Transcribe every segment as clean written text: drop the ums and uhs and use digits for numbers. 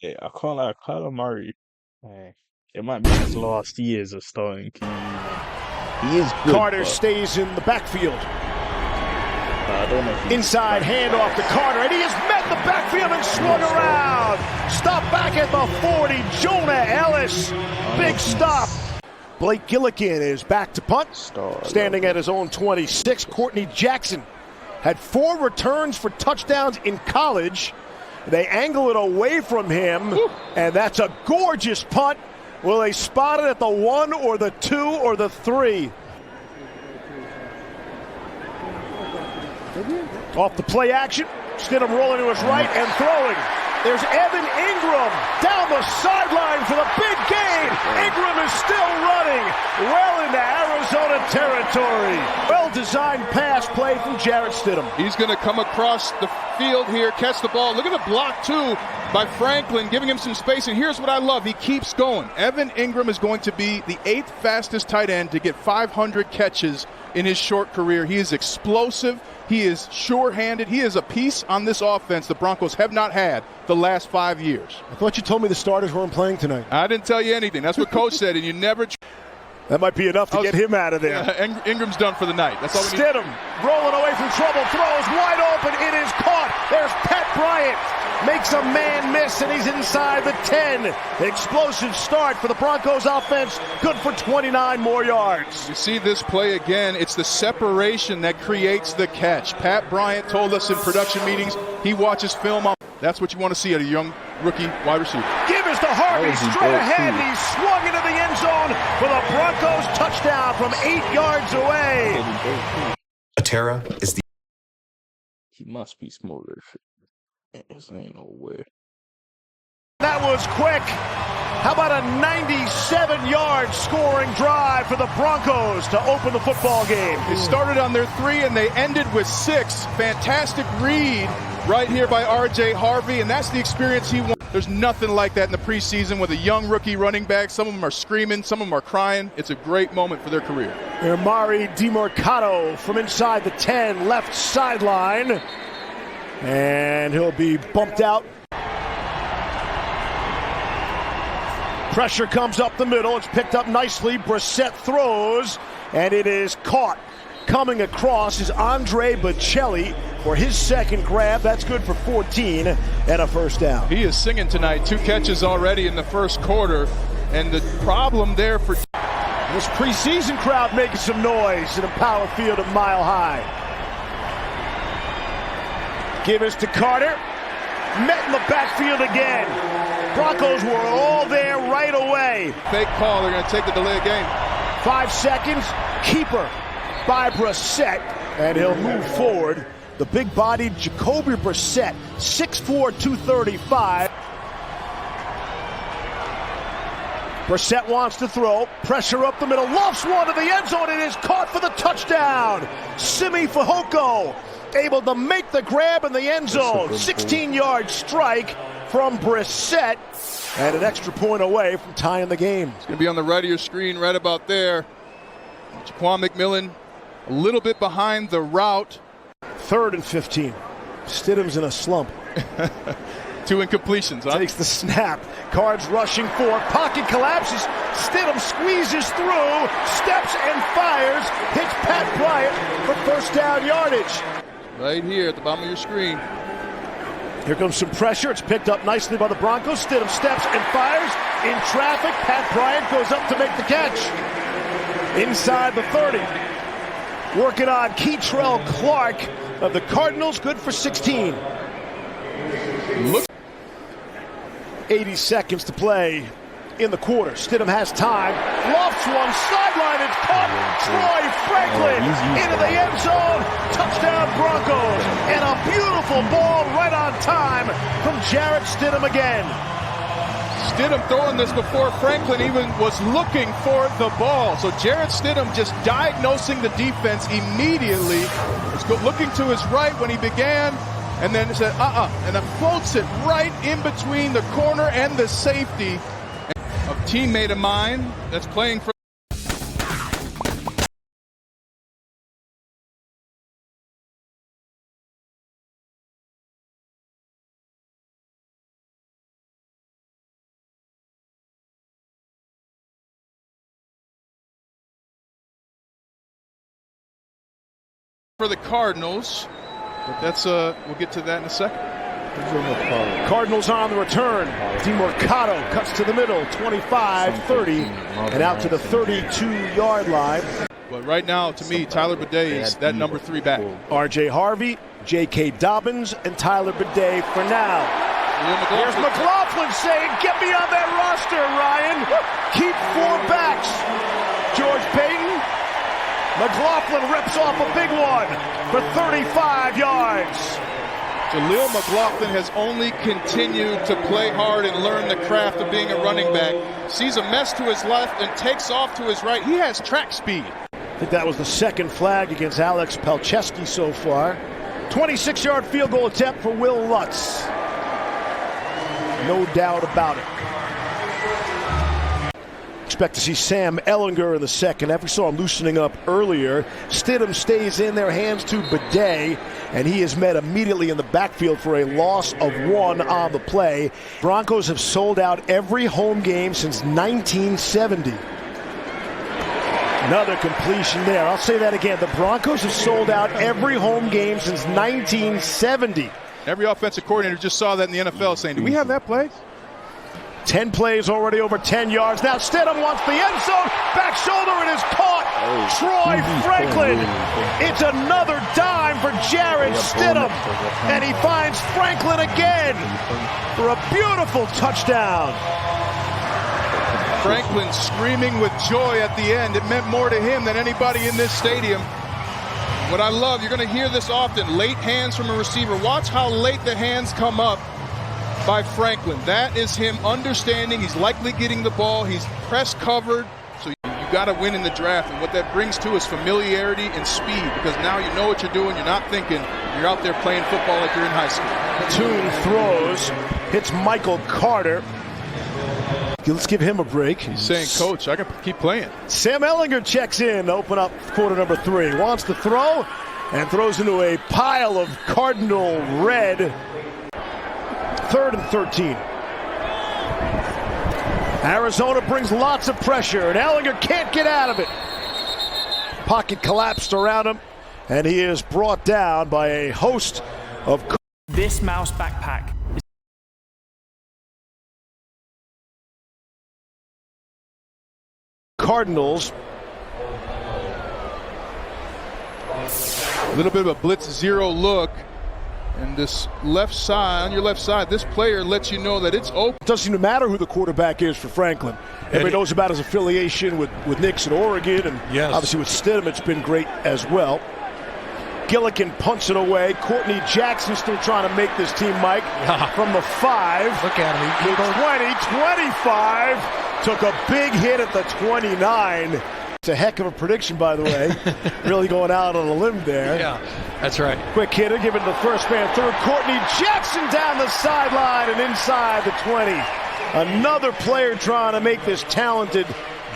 Yeah, I can't lie, Kyler Murray. eh, It might be his last years of starting QB, man. He is good, Carter but stays in the backfield. I don't know if he's Inside handoff to Carter, and he has met the backfield and swung around. Stop back at the 40. Jonah Ellis, big stop. Blake Gillikin is back to punt, standing at his own 26. Courtney Jackson had 4 returns for touchdowns in college. They angle it away from him, and that's a gorgeous punt. Will they spot it at the 1 or the 2 or the 3? Off the play action, Stidham rolling to his right and throwing. There's Evan Ingram down the sideline for the big gain. Ingram is still running well into Arizona territory. Well-designed pass play from Jarrett Stidham. He's going to come across the field here, catch the ball. Look at the block, too, by Franklin, giving him some space. And here's what I love. He keeps going. Evan Ingram is going to be the 8th fastest tight end to get 500 catches in his short career. He is explosive. He is sure-handed. He is a piece on this offense the Broncos have not had the last 5 years. I thought you told me the starters weren't playing tonight. I didn't tell you anything. That's what Coach said, and you never... That might be enough to get him out of there. Ingram's done for the night. That's all we need. Stidham rolling away from trouble, throws wide open. It is caught. There's Pat Bryant. Makes a man miss, and he's inside the 10. Explosive start for the Broncos offense. Good for 29 more yards. You see this play again. It's the separation that creates the catch. Pat Bryant told us in production meetings he watches film on. That's what you want to see at a young rookie wide receiver. Give us to Harvey straight ahead, and he's swung into the end zone for the Broncos touchdown from 8 yards away. Atera is the... he must be smoother. This ain't no way. That was quick. How about a 97-yard scoring drive for the Broncos to open the football game? They started on their 3 and they ended with 6. Fantastic read right here by R.J. Harvey, and that's the experience he wants. There's nothing like that in the preseason with a young rookie running back. Some of them are screaming, some of them are crying. It's a great moment for their career. Amari DiMercato from inside the 10, left sideline. And he'll be bumped out. Pressure comes up the middle. It's picked up nicely. Brissett throws, and it is caught. Coming across is Andre Bocelli for his second grab. That's good for 14 and a first down. He is singing tonight. 2 catches already in the first quarter. And the problem there for this preseason crowd making some noise in a power field at Mile High. Give us to Carter. Met in the backfield again. Broncos were all there right away. Fake call. They're going to take the delay of game. 5 seconds. Keeper by Brissett. And he'll move forward. The big-bodied Jacoby Brissett, 6'4", 235. Brissett wants to throw. Pressure up the middle. Lofts one to the end zone. It is caught for the touchdown. Simi Fehoko able to make the grab in the end zone. 16-yard strike from Brissett. And an extra point away from tying the game. It's going to be on the right of your screen right about there. Jaquan McMillan a little bit behind the route. 3rd and 15. Stidham's in a slump. 2 incompletions, huh? Takes the snap. Cards rushing for. Pocket collapses. Stidham squeezes through. Steps and fires. Hits Pat Bryant for first down yardage. Right here at the bottom of your screen. Here comes some pressure. It's picked up nicely by the Broncos. Stidham steps and fires. In traffic, Pat Bryant goes up to make the catch. Inside the 30. Working on Keitrell Clark of the Cardinals. Good for 16. Look. 80 seconds to play in the quarter. Stidham has time. Lofts one. Sideline. It's caught. Troy Franklin into the end zone. Touchdown Broncos. And a beautiful ball right on time from Jarrett Stidham again. Stidham throwing this before Franklin even was looking for the ball. So Jarrett Stidham just diagnosing the defense immediately. Was looking to his right when he began, and then said, and then floats it right in between the corner and the safety. A teammate of mine that's playing for for the Cardinals, but that's we'll get to that in a second. Cardinals on the return. DeMarcado cuts to the middle, 25-30, and out to the 32-yard line. But right now, to me, Tyler Bidet is that number 3 back. R.J. Harvey, J.K. Dobbins, and Tyler Bidet for now. Here's McLaughlin saying, get me on that roster, Ryan. Keep 4 backs. George Payton. McLaughlin rips off a big one for 35 yards. Jaleel McLaughlin has only continued to play hard and learn the craft of being a running back. Sees a mess to his left and takes off to his right. He has track speed. I think that was the second flag against Alex Palczewski so far. 26-yard field goal attempt for Will Lutz. No doubt about it. Expect to see Sam Ehlinger in the second half. We saw him loosening up earlier. Stidham stays in there, hands to Bidet, and he is met immediately in the backfield for a loss of 1 on the play. Broncos have sold out every home game since 1970. Another completion there. I'll say that again. The Broncos have sold out every home game since 1970. Every offensive coordinator just saw that in the NFL saying, do we have that play? 10 plays already over 10 yards. Now Stidham wants the end zone. Back shoulder, and is caught. Troy Franklin. It's another dime for Jared Stidham. And he finds Franklin again for a beautiful touchdown. Franklin screaming with joy at the end. It meant more to him than anybody in this stadium. What I love, you're going to hear this often, late hands from a receiver. Watch how late the hands come up by Franklin. That is him understanding he's likely getting the ball. He's press covered. So you got to win in the draft. And what that brings to is familiarity and speed, because now you know what you're doing. You're not thinking you're out there playing football like you're in high school. Toon throws, hits Michael Carter. Let's give him a break. He's saying, Coach, I can keep playing. Sam Ehlinger checks in to open up quarter number 3. Wants to throw and throws into a pile of Cardinal red. 3rd and 13. Arizona brings lots of pressure, and Ehlinger can't get out of it. Pocket collapsed around him, and he is brought down by a host of... This mouse backpack is Cardinals. A little bit of a blitz zero look. And this left side, on your left side, this player lets you know that it's open. It doesn't seem to matter who the quarterback is for Franklin. Everybody knows about his affiliation with Knicks at Oregon, and obviously with Stidham, it's been great as well. Gillikin punts it away. Courtney Jackson still trying to make this team, Mike, from the 5. Look at him. He 20, 25. Took a big hit at the 29. It's a heck of a prediction, by the way. Really going out on a limb there. Yeah, that's right. Quick hitter, given to the first man third. Courtney Jackson down the sideline and inside the 20. Another player trying to make this talented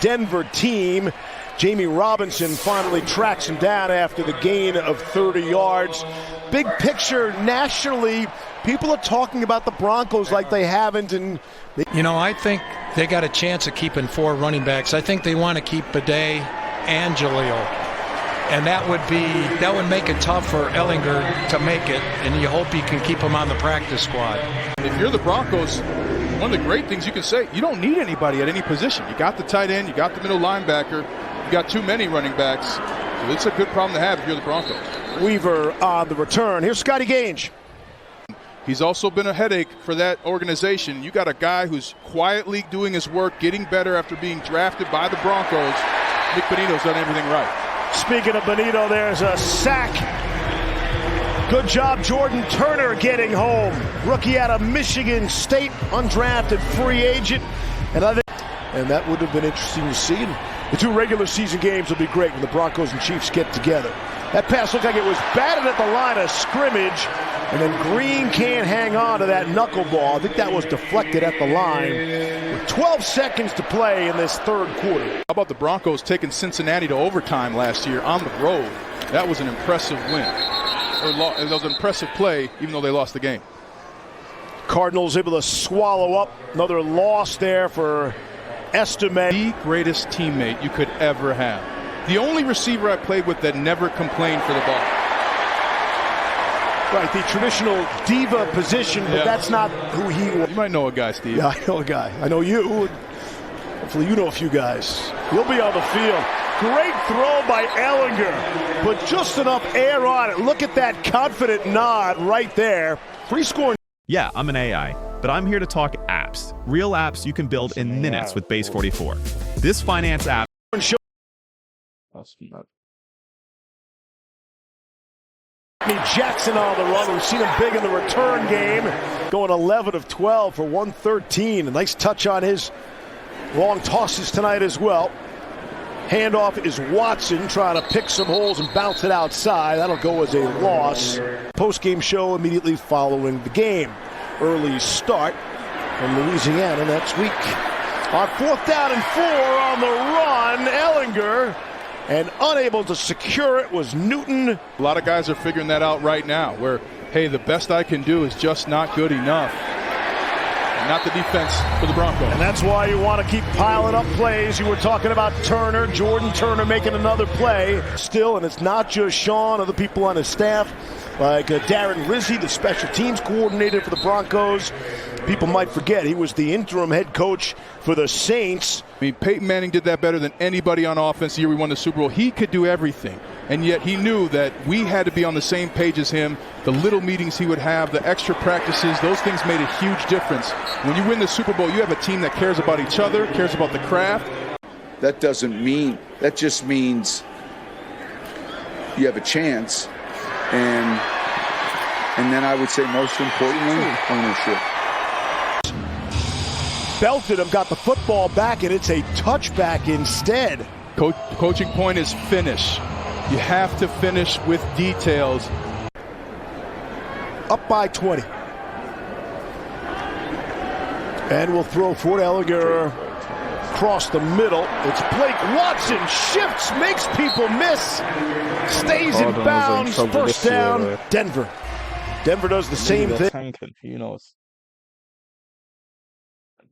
Denver team. Jamie Robinson finally tracks him down after the gain of 30 yards. Big picture nationally, people are talking about the Broncos like they haven't. And you know, I think they got a chance of keeping 4 running backs. I think they want to keep Bidet and Jaleel. And that would make it tough for Ehlinger to make it, and you hope you can keep him on the practice squad. If you're the Broncos, one of the great things you can say, you don't need anybody at any position. You got the tight end, you got the middle linebacker, you got too many running backs. So it's a good problem to have if you're the Broncos. Weaver on the return. Here's Scotty Gage. He's also been a headache for that organization. You got a guy who's quietly doing his work, getting better after being drafted by the Broncos. Nick Bonitto's done everything right. Speaking of Bonitto, there's a sack. Good job, Jordan Turner getting home. Rookie out of Michigan State, undrafted free agent. And that would have been interesting to see. The 2 regular season games will be great when the Broncos and Chiefs get together. That pass looked like it was batted at the line of scrimmage, and then Green can't hang on to that knuckleball. I think that was deflected at the line with 12 seconds to play in this 3rd quarter. How about the Broncos taking Cincinnati to overtime last year on the road? That was an impressive win. It was an impressive play, even though they lost the game. Cardinals able to swallow up another loss there for Estime. The greatest teammate you could ever have. The only receiver I played with that never complained for the ball. Right, the traditional diva position, but that's not who he was. You might know a guy, Steve. Yeah, I know a guy. I know you. Hopefully you know a few guys. He'll be on the field. Great throw by Ehlinger, but just enough air on it. Look at that confident nod right there. Free scoring. Yeah, I'm an AI, but I'm here to talk apps. Real apps you can build in minutes with Base 44. This finance app. Jackson on the run. We've seen him big in the return game. Going 11 of 12 for 113. A nice touch on his long tosses tonight as well. Handoff is Watson trying to pick some holes and bounce it outside. That'll go as a loss. Post-game show immediately following the game. Early start from Louisiana next week. On 4th down and 4 on the run, Ehlinger. And unable to secure it was Newton. A lot of guys are figuring that out right now, where, hey, the best I can do is just not good enough. Not the defense for the Broncos. And that's why you want to keep piling up plays. You were talking about Turner, Jordan Turner making another play still, and it's not just Sean, other people on his staff, like Darren Rizzi, the special teams coordinator for the Broncos. People might forget he was the interim head coach for the Saints. I mean, Peyton Manning did that better than anybody on offense the year we won the Super Bowl. He could do everything, and yet he knew that we had to be on the same page as him. The little meetings he would have, the extra practices, those things made a huge difference. When you win the Super Bowl, you have a team that cares about each other, cares about the craft. That doesn't mean, that just means you have a chance, and then I would say most importantly, ownership. Belted him, got the football back, and it's a touchback instead. Coaching point is finish. You have to finish with details. Up by 20. And we'll throw Fort Ehlinger across the middle. It's Blake Watson, shifts, makes people miss, stays in bounds, first down, Denver. Denver does the same thing. Tanking, who knows?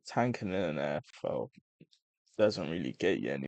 Tanking in an NFL doesn't really get you any.